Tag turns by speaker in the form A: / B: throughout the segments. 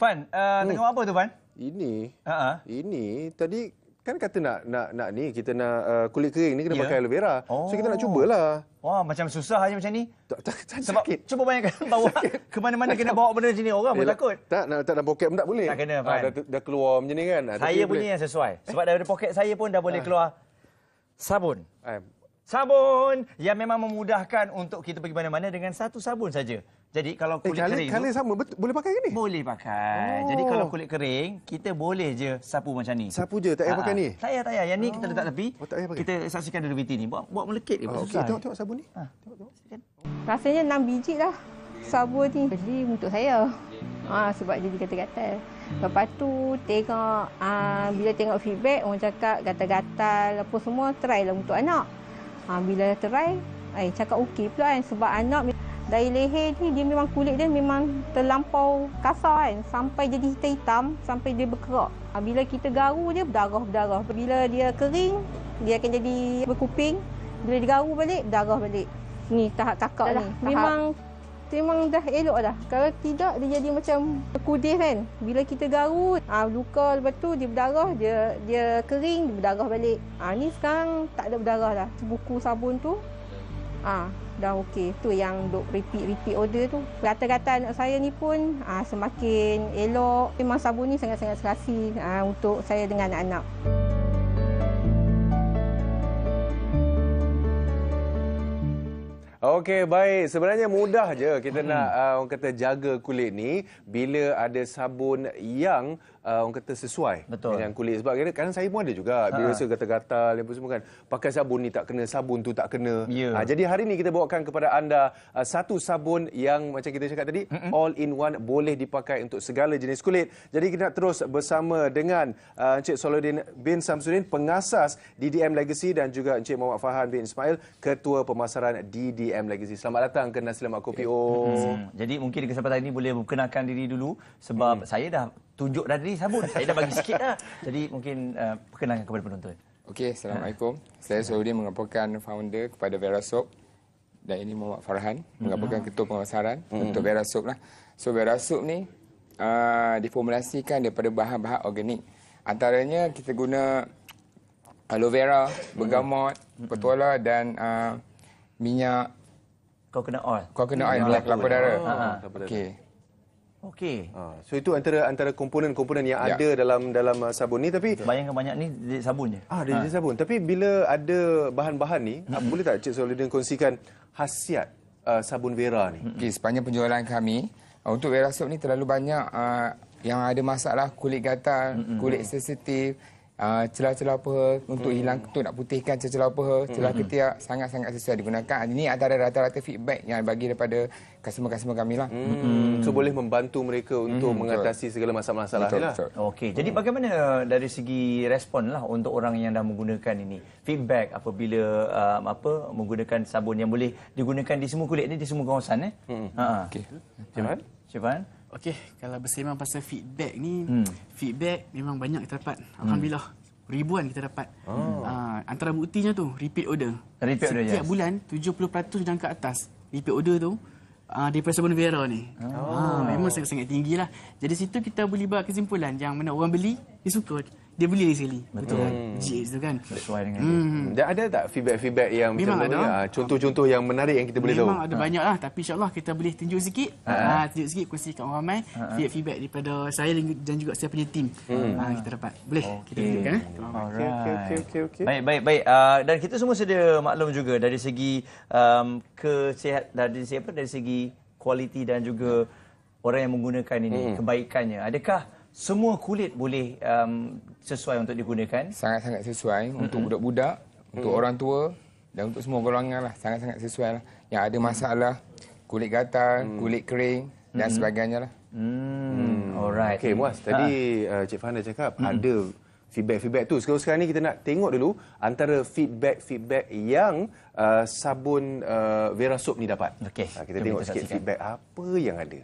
A: Fan, tengah buat apa tu, Fan?
B: Ini tadi kan kata nak ni kita nak kulit kering ni kena pakai aloe vera. So kita nak cubalah.
A: Wah, macam susah aja macam ni. Sebab
B: sakit.
A: cuba bayangkan bawa ke mana-mana kena bawa benda macam ni, orang pun takut.
B: Tak dalam poket pun tak boleh.
A: Tak kena, Fan.
B: Dah keluar macam ni kan.
A: Saya punya yang sesuai. Sebab daripada poket saya pun dah boleh keluar sabun. Sabun yang memang memudahkan untuk kita pergi mana-mana dengan satu sabun saja. Jadi kalau kulit kering
B: color sama boleh pakai ke ni?
A: Boleh pakai. Jadi kalau kulit kering, kita boleh je sapu macam ni.
B: Sapu je, tak payah pakai ni.
A: Tak payah. Yang ni kita letak tepi. Kita saksikan dulu VT ni. Buat melekit ke?
B: Okey, tengok sabun ni. Tengok.
C: Rasanya 6 biji lah sabun ni. Beli untuk saya. Sebab jadi gatal-gatal. Lepas tu tengok bila tengok feedback orang cakap gatal-gatal apa semua, try lah untuk anak. Bila try, cakap okey pula kan, sebab anak dari leher ni dia memang kulit dia memang terlampau kasar kan, sampai jadi hitam-hitam, sampai dia berkerak. Bila kita garu dia berdarah-berdarah. Bila dia kering, dia akan jadi berkuping. Bila dia garu balik, berdarah balik. Ni tahap kakak ni. Memang dah elok dah. Kalau tidak, dia jadi macam kudis kan. Bila kita garu, luka lepas tu dia berdarah, dia kering, dia berdarah balik. Ni sekarang tak ada berdarah dah. Buku sabun tu, dah okey. Tu yang duk repeat order tu. Gatal-gatal anak saya ni pun semakin elok. Memang sabun ni sangat-sangat serasi untuk saya dengan anak-anak.
B: Okey, baik. Sebenarnya mudah je kita nak orang kata jaga kulit ni bila ada sabun yang orang kata sesuai dengan kulit. Sebab kadang saya pun ada juga bila rasa gatal-gatal apa semua kan, pakai sabun ni tak kena, sabun tu tak kena. Jadi hari ni kita bawakan kepada anda satu sabun yang macam kita cakap tadi, all in one, boleh dipakai untuk segala jenis kulit. Jadi kita nak terus bersama dengan Encik Solahuddin bin Samsudin, pengasas DDM Legacy, dan juga Encik Muhammad Farhan bin Ismail, Ketua Pemasaran DDM Legacy. Selamat datang ke Nasi Lemak Kopi O.
A: Jadi mungkin di kesempatan ini boleh memperkenalkan diri dulu, sebab saya dah tunjuk tadi sabun. Saya dah bagi sikit dah. Jadi mungkin perkenalkan kepada penonton.
D: Okey, Assalamualaikum. Saya Solahuddin mengaporkan founder kepada Vera Soap. Dan ini Muhammad Farhan mengaporkan ketua pemasaran untuk Vera Soap lah. So Vera Soap ni diformulasikan daripada bahan-bahan organik. Antaranya kita guna aloe vera, bergamot, petuala dan minyak
A: coconut oil.
D: Kelapa darah.
A: Okey.
B: So itu antara komponen-komponen yang ada dalam sabun ni. Tapi
A: bayangkan banyak ni sabun je.
B: Dia sabun. Tapi bila ada bahan-bahan ni, boleh tak Cik Solahuddin kongsikan khasiat sabun Vera ni?
D: Okey, sepanjang penjualan kami untuk Vera Soap ni terlalu banyak yang ada masalah kulit gatal, kulit sensitif, celah-celah peha untuk hilang, untuk nak putihkan celah peha, celah ketiak, sangat-sangat sesuai digunakan. Ini antara rata-rata feedback yang bagi daripada customer-customer kami lah.
B: So boleh membantu mereka untuk mengatasi segala masalah-masalah ni lah.
A: Okey, jadi bagaimana dari segi respon lah untuk orang yang dah menggunakan ini? Feedback apabila menggunakan sabun yang boleh digunakan di semua kulit ni, di semua kawasan
D: Okey.
A: Cik Fan?
E: Okey, kalau bersembang pasal feedback ni, feedback memang banyak kita dapat. Alhamdulillah, ribuan kita dapat. Antara buktinya tu, repeat order. Setiap bulan, 70% dan ke atas repeat order tu daripada sabun Vera ni. Memang sangat-sangat tinggi lah. Jadi situ kita boleh buat kesimpulan yang mana orang beli, dia suka. Dia beli lagi sekali. Betul kan? Tu kan.
A: Sesuai dengan
B: Dan ada tak feedback-feedback yang
E: memang ada.
B: Contoh-contoh yang menarik yang kita boleh tahu?
E: Memang ada banyak lah. Tapi insyaAllah kita boleh tunjuk sikit. Tunjuk sikit, kongsikan orang ramai. Feedback daripada saya dan juga saya punya tim. Kita dapat. Boleh kita tunjukkan.
B: Okey.
A: Baik. Dan kita semua sedia maklum juga dari segi dari segi kualiti dan juga orang yang menggunakan ini, kebaikannya. Adakah semua kulit boleh sesuai untuk digunakan?
D: Sangat-sangat sesuai untuk budak-budak, untuk orang tua dan untuk semua golongan lah. Sangat-sangat sesuai lah. Yang ada masalah kulit gatal, kulit kering dan sebagainya lah.
A: Alright.
B: Okey, Muaz, tadi Cik Farhan dah cakap ada feedback tu. Sekarang ni kita nak tengok dulu antara feedback yang sabun Vera Soap ni dapat.
A: Okey.
B: Kita tengok sikit feedback apa yang ada.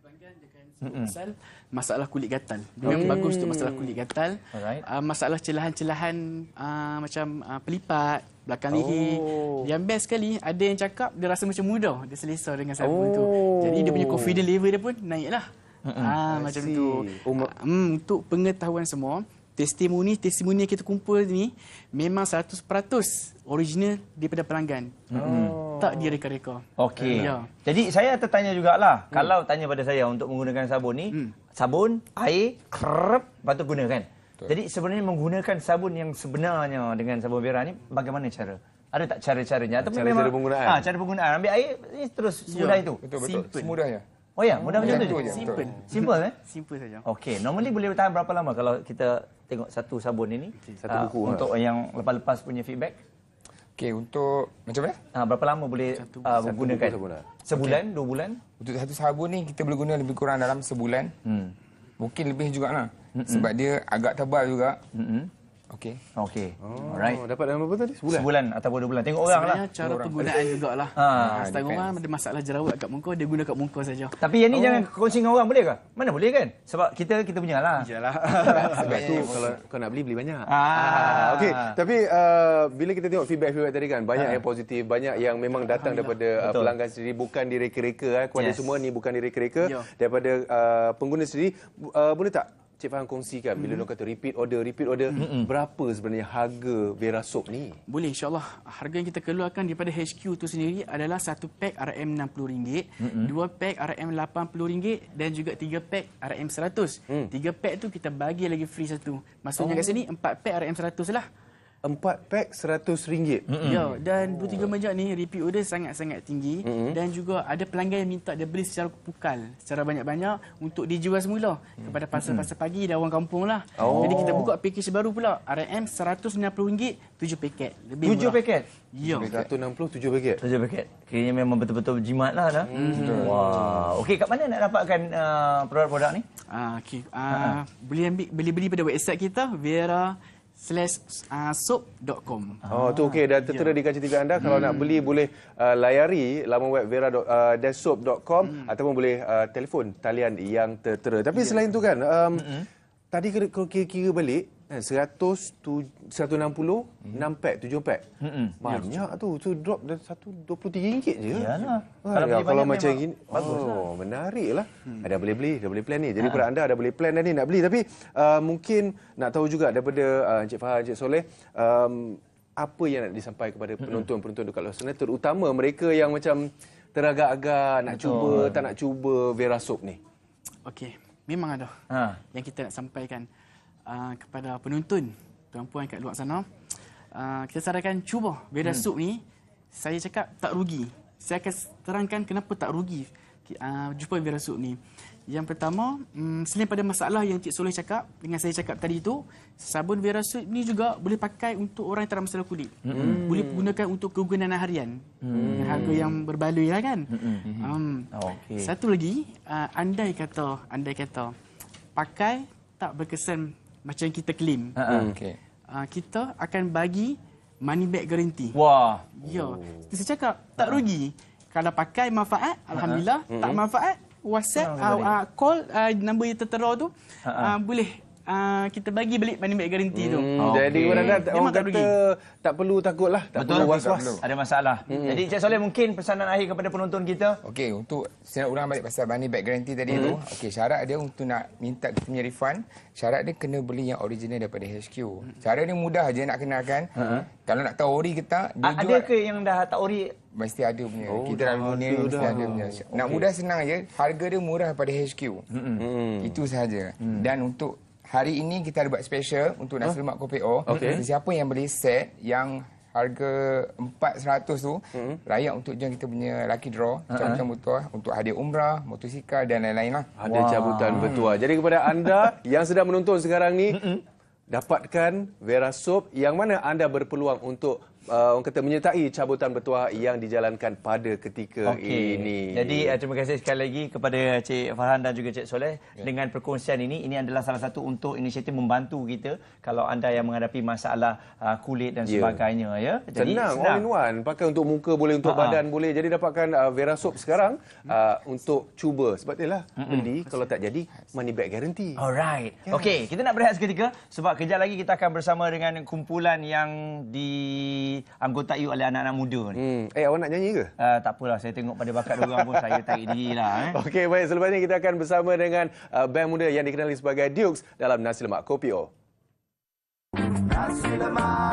E: pelanggan dengan sebut pasal masalah kulit gatal. Dia memang bagus untuk masalah kulit gatal. Masalah celahan-celahan macam pelipat, belakang leher. Yang best sekali, ada yang cakap dia rasa macam mudah, dia selesa dengan sabun tu. Jadi dia punya confidence level dia pun naiklah. Macam tu. Untuk pengetahuan semua, testimoni yang kita kumpul ni memang 100% original daripada pelanggan. Tak direka-reka.
A: Okey. Ya. Jadi saya tertanya jugalah, kalau tanya pada saya untuk menggunakan sabun ni, sabun, air, lepas tu gunakan. Jadi sebenarnya menggunakan sabun yang sebenarnya dengan sabun Vera ni bagaimana cara? Ada tak cara-caranya? Atau
B: cara penggunaan?
A: Cara penggunaan. Ambil air ni terus semudah itu.
D: Betul. Semudahnya.
A: Oh ya, mudah macam tu je. Simple
E: Simple saja.
A: Okey, normally boleh bertahan berapa lama kalau kita tengok satu sabun ini?
B: Satu buku
A: untuk yang lepas-lepas punya feedback.
D: Okey, untuk macam mana?
A: Berapa lama boleh gunakan? Sebulan, 2 bulan?
D: Untuk satu sabun ni kita boleh guna lebih kurang dalam sebulan. Mungkin lebih jugalah. Sebab dia agak tebal juga. Okey.
A: Alright.
B: Dapat dalam berapa tadi?
A: Sebulan ataupun 2 bulan. Tengok orang lah.
E: Sebenarnya cara penggunaan jugalah. Setengah orang ada masalah jerawat kat muka, dia guna kat muka saja.
A: Tapi yang ni jangan kongsi dengan orang, boleh ke? Mana boleh kan? Sebab kita punya lah.
E: Iyalah.
B: Sebab tu kalau kau nak beli banyak. Okey, tapi bila kita tengok feedback tadi kan, banyak yang positif, banyak yang memang datang daripada pelanggan sendiri, bukan direka-reka. Kepada semua ni bukan direka-reka, daripada pengguna sendiri. Boleh tak Cik Farhan kongsikan bila orang kata repeat order, berapa sebenarnya harga Vera Soap ni?
E: Boleh, insyaAllah. Harga yang kita keluarkan daripada HQ tu sendiri adalah 1 pack RM60, 2 pack RM80 dan juga 3 pack RM100. 3 pack tu kita bagi lagi free satu. Maksudnya kat sini 4 pack RM100 lah.
B: 4 pack RM100.
E: Ya, dan 2-3 majak ni repeat order sangat-sangat tinggi dan juga ada pelanggan yang minta dia beli secara pukal, secara banyak-banyak untuk dijual semula kepada pasar-pasar pagi dan orang kampung lah. Jadi kita buka package baru pula, RM190, 7 paket. Lebih
A: 7 paket?
E: Ya.
B: 160, 7 paket?
A: 7 paket. Kiranya memang betul-betul jimat lah dah. Wah. Okey, kat mana nak dapatkan produk-produk ni?
E: Boleh beli pada website kita, vera/soap.com.
B: Tu okey, dah tertera di kaca TV anda. Kalau nak beli boleh layari laman web vera.soap.com ataupun boleh telefon talian yang tertera. Tapi selain tu kan, tadi kalau kira-kira balik 160, 6 pack, 7 pack. Banyak tu. Tu drop dari RM23 je.
A: Iyalah.
B: Kalau macam gini, menarik lah. Dah boleh plan ni. Jadi kepada anda dah boleh plan dah ni nak beli. Tapi mungkin nak tahu juga daripada Encik Farhan, Encik Soleh, apa yang nak disampaikan kepada penonton-penonton dekat luar sana, terutama mereka yang macam teragak-agak nak cuba, tak nak cuba Vera Soap ni.
E: Okey, memang ada yang kita nak sampaikan kepada penonton, tuan-puan kat luar sana. Kita sarankan cuba Vera Soap ni. Saya cakap tak rugi. Saya akan terangkan kenapa tak rugi jumpa Vera Soap ni. Yang pertama, selain pada masalah yang Cik Soleh cakap dengan saya cakap tadi tu, sabun Vera Soap ni juga boleh pakai untuk orang yang tak ada masalah kulit. Boleh gunakan untuk kegunaan harian. Dengan harga yang berbaloi lah kan. Satu lagi, andai kata pakai tak berkesan macam kita claim, kita akan bagi money back guarantee.
A: Wah.
E: Ya. Saya cakap tak rugi. Kalau pakai manfaat, alhamdulillah. Tak manfaat, WhatsApp, call nombor yang tertera tu, boleh kita bagi balik money back guarantee tu.
B: Jadi orang kata tak perlu takutlah, tak perlu was-was.
A: Ada masalah. Jadi Cik Soleh, mungkin pesanan akhir kepada penonton kita.
D: Okey, untuk saya nak ulang balik pasal money back guarantee tadi tu. Okey, syarat dia untuk nak minta kita punya refund, syarat dia kena beli yang original daripada HQ. Cara dia mudah je nak kenalkan. Kalau nak tahu ori ke tak,
A: ada ke yang dah tak ori?
D: Mesti ada punya. Kita dah guna mesti ada punya. Nak mudah senang je, harga dia murah daripada HQ. Itu sahaja. Dan untuk hari ini kita ada buat special untuk Nasi Lemak Kopi O. Siapa yang beli set yang harga 400 tu, layak untuk jom kita punya lucky draw macam-macam betul untuk hadiah umrah, motosikal dan lain-lain lah.
B: Ada cabutan betul. Jadi kepada anda yang sedang menonton sekarang ni, dapatkan Vera Soap yang mana anda berpeluang untuk orang kata menyertai cabutan bertuah yang dijalankan pada ketika ini.
A: Jadi terima kasih sekali lagi kepada Cik Farhan dan juga Cik Soleh dengan perkongsian ini. Ini adalah salah satu untuk inisiatif membantu kita kalau anda yang menghadapi masalah kulit dan sebagainya ya. Jadi
B: senang. All in one. Pakai untuk muka boleh, untuk badan boleh. Jadi dapatkan Verasop sekarang untuk cuba. Sebab itulah beli, kalau tak jadi money back guarantee.
A: Alright. Okey, kita nak berehat seketika sebab kejap lagi kita akan bersama dengan kumpulan yang dianggotai oleh anak-anak muda ni.
B: Awak nak nyanyi ke?
A: Tak apalah, saya tengok pada bakat diorang pun saya tarik diri lah.
B: Okey, baik. Selepas ini kita akan bersama dengan band muda yang dikenali sebagai Dukes dalam Nasi Lemak Kopi O. Nasi Lemak.